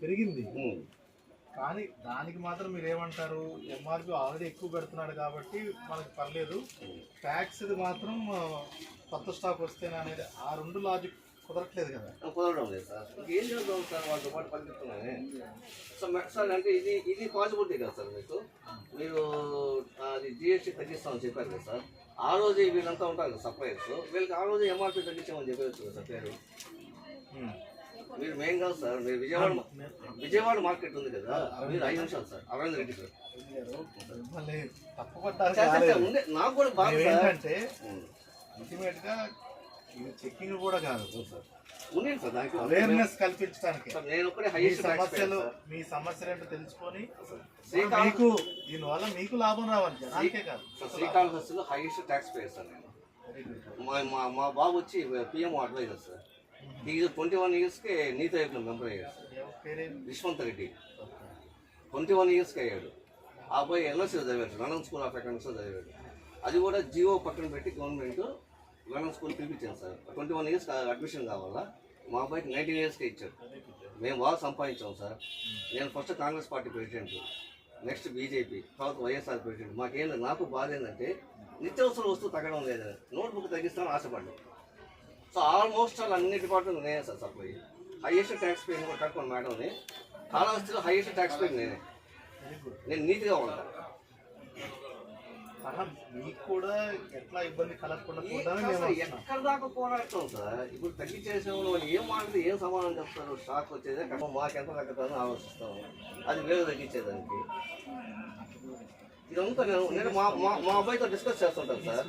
పెరిగింది. కానీ దానికి మాత్రం మీరు ఏమంటారు? ఎంఆర్పి ఆల్రెడీ ఎక్కువ పెడుతున్నాడు కాబట్టి మనకి పర్లేదు, ట్యాక్స్ మాత్రం కొత్త స్టాక్ వస్తేనే అనేది ఆ రెండు లాజిక్ కుదరట్లేదు కదా. కుదరడం లేదు సార్. ఏం చేద్దాం సార్, వాళ్ళతో పాటు పనిచేస్తున్నానే. సో సార్ అంటే ఇది పాసిబిలిటీ కదా సార్ మీకు. మీరు అది జిఎస్టీ తగ్గిస్తామని చెప్పారు కదా సార్. ఆ రోజే వీళ్ళంతా ఉంటారు కదా సప్లయర్స్, వీళ్ళకి ఆ రోజే ఎంఆర్పి తగ్గించామని చెప్పవచ్చు కదా సార్ పేరు. మీరు మెయిన్ కాదు సార్, మీరు విజయవాడ మార్కెట్ ఉంది కదా, మీరు 5 నిమిషాలు సార్. అరవింద్ రెడ్డి సార్ నాకు కూడా బాగా ఏంటంటే అల్టిమేట్ గా చెక్కింగ్ కూడా కాదు సార్, ఉంది సార్. దానికి అవేర్నెస్ కల్పించడానికి నేను ఒకటే హైయెస్ట్ సమస్యలు, మీ సమస్యలు ఏంటో తెలుసుకొని మీకు దీనివల్ల మీకు లాభం రావాలి, జనానికే కాదు. శ్రీకాళహస్తిలో హైయెస్ట్ ట్యాక్స్ పేయర్ సార్ నేను. మా బాబు వచ్చి పిఎం అడ్వైజర్ సార్. ఇది 21 ఇయర్స్కి నీతి ఆయోగ్ మెంబర్ అయ్యాడు సార్. విశ్వంత్ రెడ్డి 21 ఇయర్స్కి అయ్యాడు. ఆ అబ్బాయి ఎల్ఎస్సీలో చదివాడు, లండన్ స్కూల్ ఆఫ్ ఎకనామిక్స్లో చదివాడు. అది కూడా జియో పక్కన పెట్టి గవర్నమెంట్ లండన్ స్కూల్ పిలిపించాను సార్. 21 ఇయర్స్ అడ్మిషన్ కావాలా, మా అబ్బాయికి 19 ఇయర్స్కి ఇచ్చాడు. మేము బాగా సంపాదించాం సార్. నేను first Congress party president, next BJP, తర్వాత వైఎస్ఆర్ ప్రెసిడెంట్. నాకు బాధ ఏంటంటే నిత్యావసర వస్తువు తగ్గడం లేదని, నోట్బుక్ తగ్గిస్తామని ఆశపడ్డాను. సో ఆల్మోస్ట్ అన్ని డిపార్ట్మెంట్ నేనే sir supply. Highest tax paying కూడా కట్టుకోండి మేడంని. కాళహస్తిలో హైయెస్ట్ ట్యాక్స్ పేయింగ్ నేనే. నేను నీట్గా ఉంటాను. మీకు కూడా ఎట్లా ఇబ్బంది కలగకుండా ఎక్కడ దాకా పోరాడతాం సార్. ఇప్పుడు తగ్గించేసే వాళ్ళు ఏం మాట్లాడితే ఏం సమాధానం చెప్తారు. స్టాక్ వచ్చేదే కమ్మ మాకెంత తగ్గుతానో ఆలోచిస్తాము, అది వేరే తగ్గించేదానికి. ఇదంతా నేను మా అబ్బాయితో డిస్కస్ చేస్తుంటాను సార్.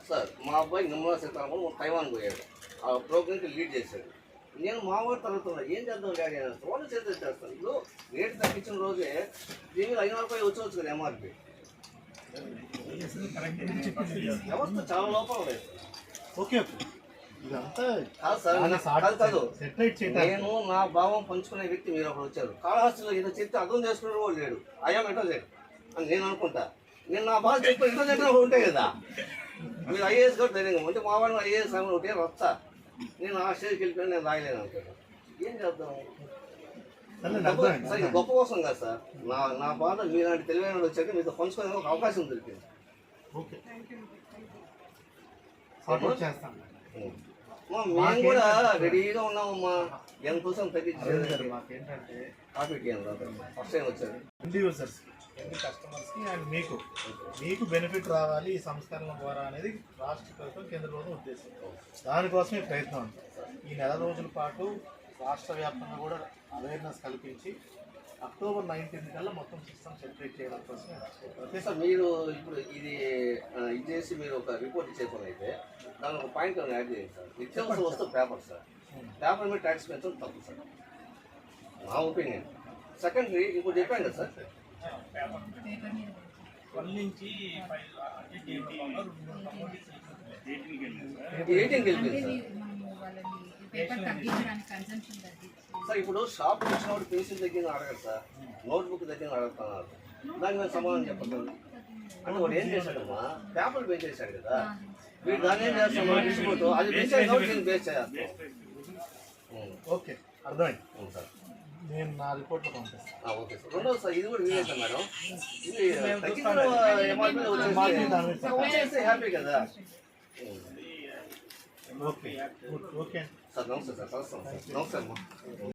సార్ మా అబ్బాయి నిర్మలా సీతారామన్ తైవాన్ పోయాడు, ఆ ప్రోగ్రామ్కి లీడ్ చేశాడు. నేను మా వాడు తరుగుతున్నా, ఏం చేద్దాం డాడీ అని. వాళ్ళు చేస్తే చేస్తాను. ఇప్పుడు రేటు తగ్గించిన రోజే దీని మీద 500 రూపాయలు వచ్చి కదా ఎంఆర్పి. వ్యవస్థ చాలా లోపల లేదు. ఓకే కాదు. నేను నా భావం పంచుకునే వ్యక్తి మీరు అప్పుడు వచ్చారు. కాళహస్తిలో ఏదో చెప్తే అర్థం చేసుకునే వాళ్ళు లేడు. అయ్యాం ఎటో లేదు అని నేను అనుకుంటా. నేను నా బాధ చెప్పి ఇంట్లో దగ్గర ఉంటాయి కదా. మీరు ఐఏఎస్ కూడా ధైర్యంగా ఉంటే మా వాళ్ళు ఐఏఎస్ అని ఒకటే వస్తా. నేను ఆ స్టేజ్కి వెళ్ళిపోయి నేను రాయలేను అనుకుంటాను. ఏం చేద్దాం సార్, ఇది గొప్ప కోసం కదా సార్. నా బాధ మీలాంటి తెలివైన వచ్చాక మీతో పంచుకునే ఒక అవకాశం దొరికింది. మేము కూడా రెడీగా ఉన్నామమ్మా. ఎంతకోసం తగ్గించారు. మాకేంటంటే కాఫీ టీ ఫస్ట్ టైం వచ్చారు. ఎన్ని కస్టమర్స్కి అండ్ మీకు బెనిఫిట్ రావాలి ఈ సంస్కరణ ద్వారా అనేది రాష్ట్ర ప్రభుత్వం, కేంద్ర ప్రభుత్వం ఉద్దేశం. దానికోసమే ప్రయత్నం ఉంటుంది. ఈ నెల రోజుల పాటు రాష్ట్ర వ్యాప్తంగా కూడా అవేర్నెస్ కల్పించి అక్టోబర్ 19 కల్లా మొత్తం సిస్టమ్ సెపరేట్ చేయడం కోసమే. ఓకే సార్, మీరు ఇప్పుడు ఇది చేసి మీరు ఒక రిపోర్ట్ ఇచ్చేకొని అయితే దాని ఒక పాయింట్ యాడ్ చేయండి సార్. నిత్యావసర వస్తువు పేపర్ సార్. పేపర్ మీద ట్యాక్స్ పెంచడం తప్పు సార్, నా ఒపీనియన్. సెకండరీ ఇప్పుడు చెప్పాను కదా సార్, 18కి వెళ్ళింది సార్. ఇప్పుడు షాప్ వచ్చినప్పుడు పెన్సిల్ దగ్గర అడగదు సార్, నోట్బుక్ దగ్గర అడుగుతున్నారు. దాని మీద సమాధానం చెప్పగలరు. అంటే వాడు ఏం చేశాడమ్మా, పేపర్లు పెంచేశాడు కదా. వీడు దాన్ని ఏం చేస్తామా డిస్ట్రిబ్యూట్, అది పెంచేసి బేస్ చేస్తాం. ఓకే, అర్థమైంది సార్. నేను నా రిపోర్ట్లో పంపిస్తాను. Okay sir. రెండోది సార్, ఇది కూడా వీలైతే మేడం, ఇది హ్యాపీ కదా. ఓకే ఓకే సార్ నమస్తే సార్, కలుస్తాం సార్. నమస్తే అమ్మా.